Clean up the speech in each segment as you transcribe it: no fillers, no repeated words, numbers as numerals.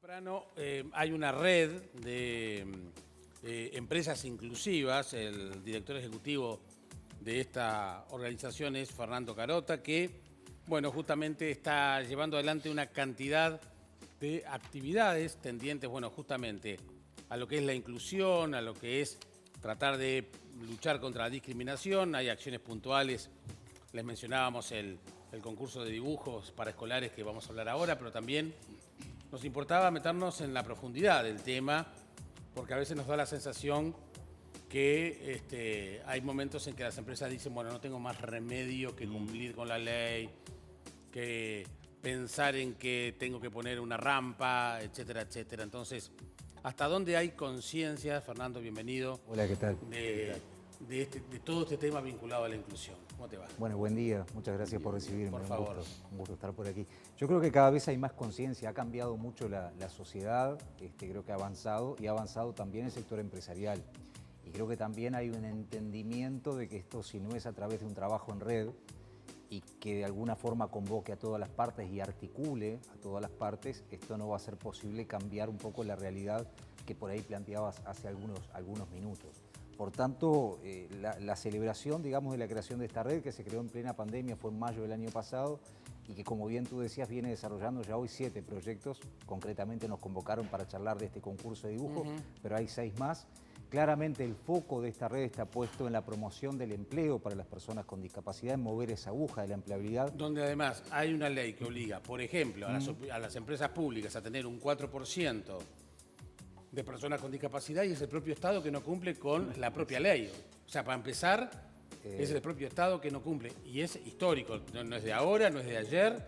Temprano, hay una red de empresas inclusivas. El director ejecutivo de esta organización es Fernando Carota, que, bueno, justamente está llevando adelante una cantidad de actividades tendientes, bueno, justamente a lo que es la inclusión, a lo que es tratar de luchar contra la discriminación. Hay acciones puntuales, les mencionábamos el concurso de dibujos para escolares que vamos a hablar ahora, pero también nos importaba meternos en la profundidad del tema, porque a veces nos da la sensación que hay momentos en que las empresas dicen, bueno, no tengo más remedio que cumplir con la ley, que pensar en que tengo que poner una rampa, etcétera, etcétera. Entonces, ¿hasta dónde hay conciencia, Fernando, bienvenido? Hola, ¿qué tal? De todo este tema vinculado a la inclusión? ¿Cómo te va? Bueno, buen día. Muchas gracias por recibirme. Por favor. Un gusto estar por aquí. Yo creo que cada vez hay más conciencia. Ha cambiado mucho la sociedad. Creo que ha avanzado y ha avanzado también el sector empresarial. Y creo que también hay un entendimiento de que esto, si no es a través de un trabajo en red y que de alguna forma convoque a todas las partes y articule a todas las partes, esto no va a ser posible cambiar un poco la realidad que por ahí planteabas hace algunos minutos. Por tanto, la celebración, digamos, de la creación de esta red que se creó en plena pandemia fue en mayo del año pasado y que, como bien tú decías, viene desarrollando ya hoy 7 proyectos. Concretamente nos convocaron para charlar de este concurso de dibujo, pero hay 6 más. Claramente el foco de esta red está puesto en la promoción del empleo para las personas con discapacidad, en mover esa aguja de la empleabilidad. Donde además hay una ley que obliga, por ejemplo, a las empresas públicas a tener un 4% de personas con discapacidad, y es el propio Estado que no cumple con la propia ley. O sea, para empezar, es el propio Estado que no cumple. Y es histórico, no es de ahora, no es de ayer,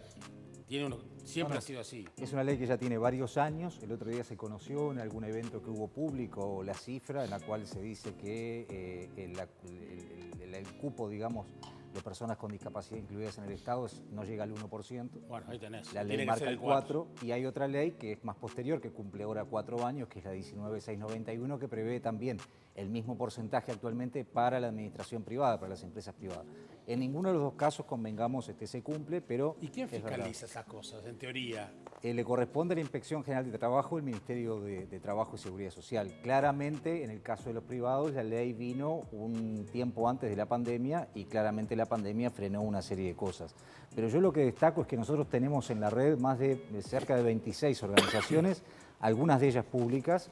siempre ha sido así. Es una ley que ya tiene varios años. El otro día se conoció en algún evento que hubo público la cifra en la cual se dice que el cupo, digamos, de personas con discapacidad incluidas en el Estado no llega al 1%. Bueno, ahí tenés. La ley marca el 4%, y hay otra ley que es más posterior, que cumple ahora 4 años, que es la 19691, que prevé también el mismo porcentaje actualmente para la administración privada, para las empresas privadas. En ninguno de los dos casos, convengamos, se cumple, pero... ¿Y quién fiscaliza esas cosas, en teoría? Le corresponde a la Inspección General de Trabajo, el Ministerio de Trabajo y Seguridad Social. Claramente, en el caso de los privados, la ley vino un tiempo antes de la pandemia y claramente la pandemia frenó una serie de cosas. Pero yo lo que destaco es que nosotros tenemos en la red más de cerca de 26 organizaciones, algunas de ellas públicas,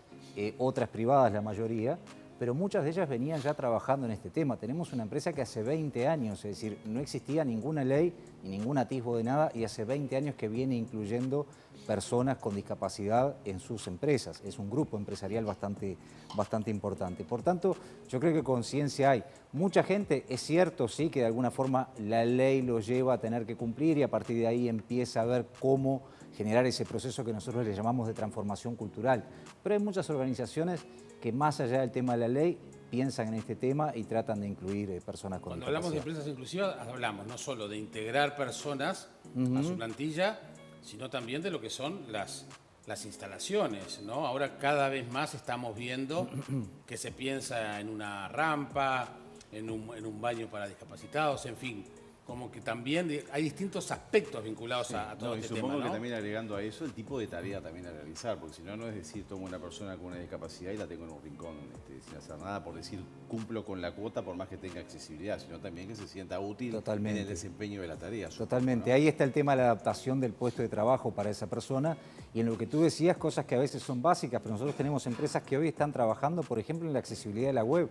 otras privadas la mayoría, pero muchas de ellas venían ya trabajando en este tema. Tenemos una empresa que hace 20 años, es decir, no existía ninguna ley ni ningún atisbo de nada, y hace 20 años que viene incluyendo personas con discapacidad en sus empresas. Es un grupo empresarial bastante importante. Por tanto, yo creo que conciencia hay. Mucha gente, es cierto, sí, que de alguna forma la ley lo lleva a tener que cumplir y a partir de ahí empieza a ver cómo generar ese proceso que nosotros le llamamos de transformación cultural. Pero hay muchas organizaciones que, más allá del tema de la ley, piensan en este tema y tratan de incluir personas con discapacidad. Cuando hablamos de empresas inclusivas, hablamos no solo de integrar personas a su plantilla, sino también de lo que son las instalaciones, ¿no? Ahora cada vez más estamos viendo que se piensa en una rampa, en un baño para discapacitados, en fin. Como que también hay distintos aspectos vinculados a todo este tema, ¿no? Supongo que también agregando a eso el tipo de tarea también a realizar, porque si no, no es decir, tomo una persona con una discapacidad y la tengo en un rincón sin hacer nada, por decir, cumplo con la cuota por más que tenga accesibilidad, sino también que se sienta útil en el desempeño de la tarea. Totalmente. ¿No? Ahí está el tema de la adaptación del puesto de trabajo para esa persona, y en lo que tú decías, cosas que a veces son básicas, pero nosotros tenemos empresas que hoy están trabajando, por ejemplo, en la accesibilidad de la web.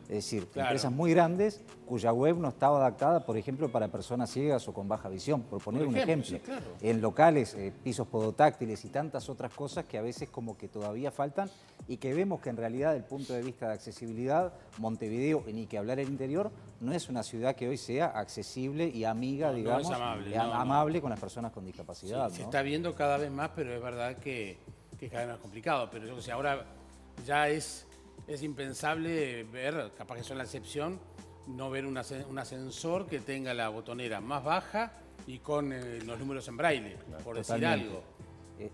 Es decir, empresas muy grandes cuya web no estaba adaptada, por ejemplo, para personas ciegas o con baja visión, por poner un ejemplo. Sí, claro. En locales, pisos podotáctiles y tantas otras cosas que a veces como que todavía faltan y que vemos que en realidad, desde el punto de vista de accesibilidad, Montevideo, y ni que hablar el interior, no es una ciudad que hoy sea accesible y amiga, digamos, amable con las personas con discapacidad. Sí, se está viendo cada vez más, pero es verdad que es cada vez más complicado. Pero yo que sé, ahora ya es impensable ver, capaz que son la excepción, no ver un ascensor que tenga la botonera más baja y con los números en braille, por decir algo.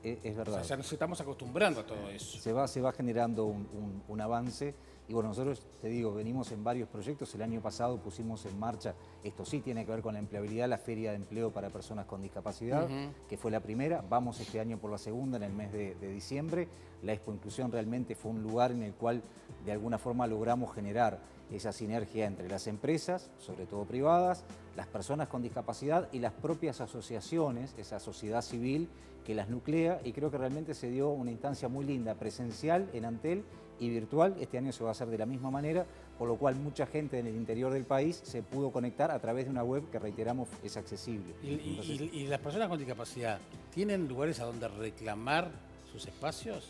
Es verdad. O sea, ya nos estamos acostumbrando a todo eso. Se va generando un avance. Y bueno, nosotros, te digo, venimos en varios proyectos. El año pasado pusimos en marcha, esto sí tiene que ver con la empleabilidad, la Feria de Empleo para Personas con Discapacidad, que fue la primera. Vamos este año por la segunda, en el mes de diciembre. La Expo Inclusión realmente fue un lugar en el cual de alguna forma logramos generar esa sinergia entre las empresas, sobre todo privadas, las personas con discapacidad y las propias asociaciones, esa sociedad civil que las nuclea, y creo que realmente se dio una instancia muy linda, presencial en Antel y virtual. Este año se va a hacer de la misma manera, por lo cual mucha gente en el interior del país se pudo conectar a través de una web que, reiteramos, es accesible. ¿Y las personas con discapacidad tienen lugares a donde reclamar sus espacios?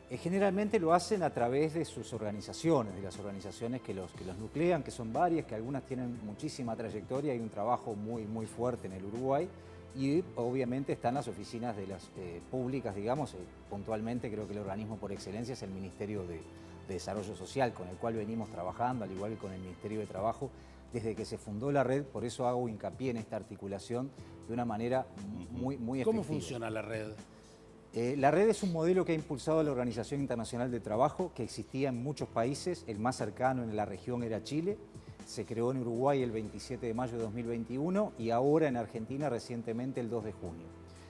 Generalmente lo hacen a través de sus organizaciones, de las organizaciones que los nuclean, que son varias, que algunas tienen muchísima trayectoria y un trabajo muy fuerte en el Uruguay. Y obviamente están las oficinas de las públicas, digamos, puntualmente creo que el organismo por excelencia es el Ministerio de Desarrollo Social, con el cual venimos trabajando, al igual que con el Ministerio de Trabajo, desde que se fundó la red. Por eso hago hincapié en esta articulación de una manera muy efectiva. ¿Cómo funciona la red? La red es un modelo que ha impulsado la Organización Internacional del Trabajo, que existía en muchos países. El más cercano en la región era Chile. Se creó en Uruguay el 27 de mayo de 2021 y ahora en Argentina recientemente el 2 de junio.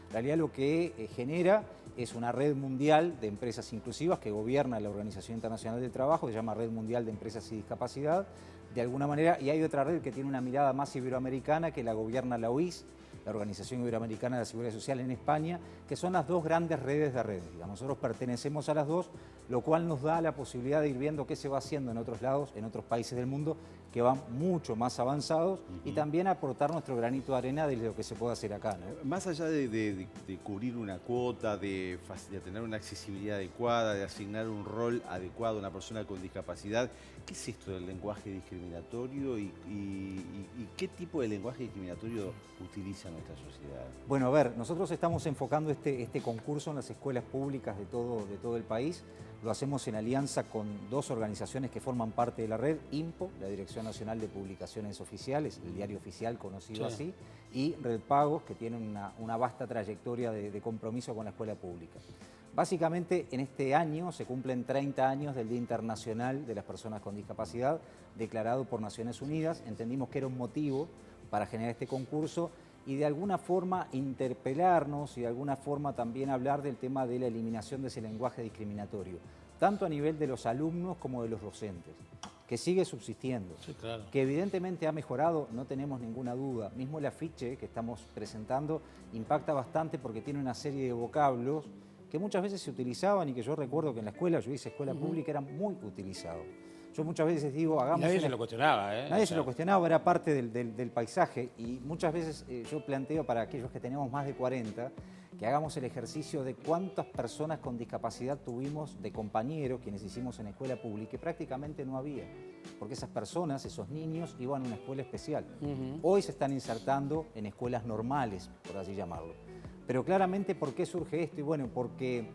En realidad lo que genera es una red mundial de empresas inclusivas que gobierna la Organización Internacional del Trabajo, que se llama Red Mundial de Empresas y Discapacidad, de alguna manera, y hay otra red que tiene una mirada más iberoamericana que la gobierna la OIS, la Organización Iberoamericana de la Seguridad Social en España, que son las dos grandes redes de redes. Digamos, nosotros pertenecemos a las dos, lo cual nos da la posibilidad de ir viendo qué se va haciendo en otros lados, en otros países del mundo, que van mucho más avanzados, y también aportar nuestro granito de arena de lo que se puede hacer acá, ¿no? Más allá de cubrir una cuota, de tener una accesibilidad adecuada, de asignar un rol adecuado a una persona con discapacidad, ¿qué es esto del lenguaje discriminatorio y qué tipo de lenguaje discriminatorio utiliza nuestra sociedad? Bueno, a ver, nosotros estamos enfocando este concurso en las escuelas públicas de todo el país. Lo hacemos en alianza con dos organizaciones que forman parte de la red, INPO, la Dirección Nacional de Publicaciones Oficiales, el diario oficial conocido así, y Red Pagos, que tiene una vasta trayectoria de compromiso con la escuela pública. Básicamente, en este año se cumplen 30 años del Día Internacional de las Personas con Discapacidad, declarado por Naciones Unidas. Entendimos que era un motivo para generar este concurso y de alguna forma interpelarnos y de alguna forma también hablar del tema de la eliminación de ese lenguaje discriminatorio, tanto a nivel de los alumnos como de los docentes, que sigue subsistiendo, Sí, claro. que evidentemente ha mejorado, no tenemos ninguna duda. Mismo el afiche que estamos presentando impacta bastante porque tiene una serie de vocablos que muchas veces se utilizaban y que yo recuerdo que en la escuela, yo hice escuela pública, eran muy utilizados. Yo muchas veces digo, hagamos... Nadie se lo cuestionaba, ¿eh? Nadie se lo cuestionaba, era parte del paisaje, y muchas veces yo planteo para aquellos que tenemos más de 40 que hagamos el ejercicio de cuántas personas con discapacidad tuvimos de compañeros, quienes hicimos en escuela pública, y prácticamente no había, porque esas personas, esos niños, iban a una escuela especial. Hoy se están insertando en escuelas normales, por así llamarlo. Pero claramente, ¿por qué surge esto? Y bueno, porque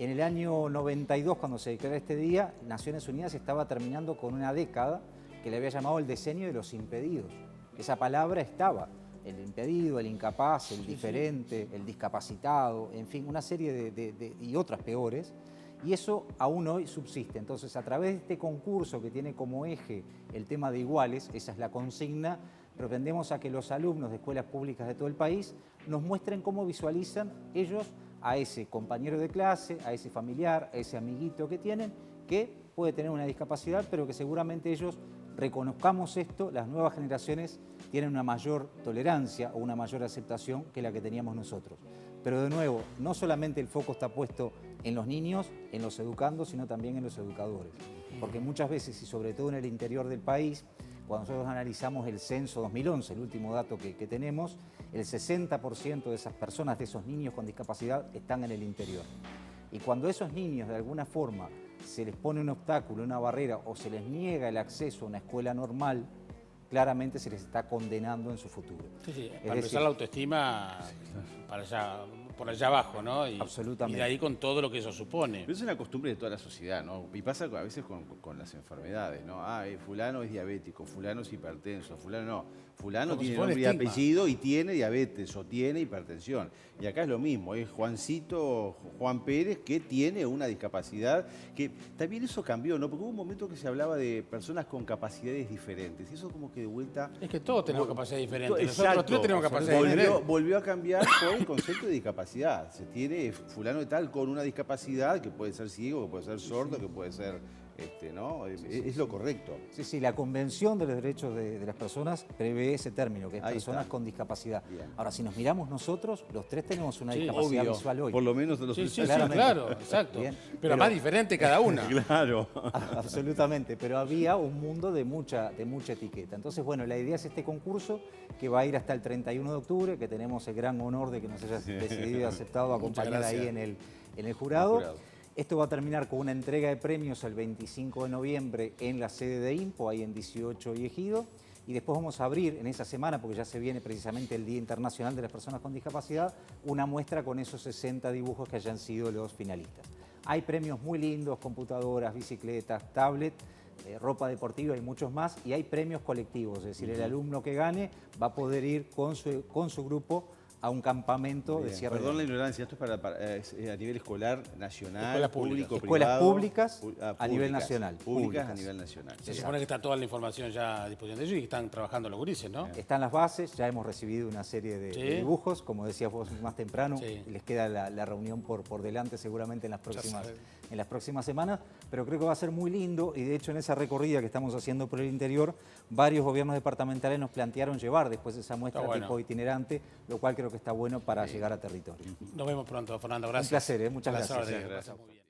en el año 92, cuando se declara este día, Naciones Unidas estaba terminando con una década que le había llamado el decenio de los impedidos. Esa palabra estaba, el impedido, el incapaz, el diferente, el discapacitado, en fin, una serie y otras peores. Y eso aún hoy subsiste. Entonces, a través de este concurso que tiene como eje el tema de iguales, esa es la consigna, propendemos a que los alumnos de escuelas públicas de todo el país nos muestren cómo visualizan ellos a ese compañero de clase, a ese familiar, a ese amiguito que tienen, que puede tener una discapacidad, pero que seguramente ellos reconozcamos esto, las nuevas generaciones tienen una mayor tolerancia o una mayor aceptación que la que teníamos nosotros. Pero de nuevo, no solamente el foco está puesto en los niños, en los educandos, sino también en los educadores. Porque muchas veces, y sobre todo en el interior del país, cuando nosotros analizamos el censo 2011, el último dato que tenemos, el 60% de esas personas, de esos niños con discapacidad, están en el interior. Y cuando a esos niños de alguna forma se les pone un obstáculo, una barrera, o se les niega el acceso a una escuela normal, claramente se les está condenando en su futuro. Sí, Es para empezar decir, la autoestima para allá por allá abajo, ¿no? Absolutamente. Y de ahí con todo lo que eso supone. Pero es una costumbre de toda la sociedad, ¿no? Y pasa a veces con las enfermedades, ¿no? Fulano es diabético, fulano es hipertenso, fulano no. Fulano Como si tiene fuera nombre y estigma. apellido y tiene diabetes o tiene hipertensión. Y acá es lo mismo, es Juan Pérez, que tiene una discapacidad, que también eso cambió, ¿no? Porque hubo un momento que se hablaba de personas con capacidades diferentes. Y eso como que de vuelta... Es que todos tenemos capacidades diferentes. Exacto. Nosotros tres tenemos capacidades diferentes. Volvió a cambiar por el concepto de discapacidad. Se tiene fulano de tal con una discapacidad que puede ser ciego, que puede ser sordo, que puede ser, ¿no? Es lo correcto. Sí, sí, la Convención de los Derechos de las Personas prevé ese término, que es Ahí personas está. con discapacidad. Bien. Ahora, si nos miramos nosotros, los tres tenemos una Sí, discapacidad Obvio, visual hoy. por lo menos de los Sí, sí, sí, Claramente. claro, exacto. Bien. Pero más diferente cada una. Claro. Absolutamente, pero había un mundo de mucha etiqueta. Entonces, bueno, la idea es este concurso que va a ir hasta el 31 de octubre, que tenemos el gran honor de que nos hayas decidido y aceptado acompañar ahí gracias. en el jurado. Esto va a terminar con una entrega de premios el 25 de noviembre en la sede de INPO, ahí en 18 y Ejido. Y después vamos a abrir en esa semana, porque ya se viene precisamente el Día Internacional de las Personas con Discapacidad, una muestra con esos 60 dibujos que hayan sido los finalistas. Hay premios muy lindos, computadoras, bicicletas, tablet, ropa deportiva y muchos más. Y hay premios colectivos, es decir, el alumno que gane va a poder ir con su grupo a un campamento de cierre. Perdón de la año. ignorancia, esto es a nivel escolar, nacional, Escuelas públicas. público, Escuelas privado. públicas a nivel nacional. Públicas a nivel nacional. Se supone que está toda la información ya a disposición de ellos y que están trabajando los gurises, ¿no? Están las bases, ya hemos recibido una serie de Sí. dibujos, como decías vos más temprano, Sí. les queda la reunión por delante seguramente en saben. las próximas semanas, pero creo que va a ser muy lindo y de hecho en esa recorrida que estamos haciendo por el interior, varios gobiernos departamentales nos plantearon llevar después esa muestra Está bueno. tipo itinerante, lo cual creo que está bueno para llegar a territorio. Nos vemos pronto, Fernando. Gracias. Un placer, muchas A las gracias. órdenes. Gracias. Muy bien.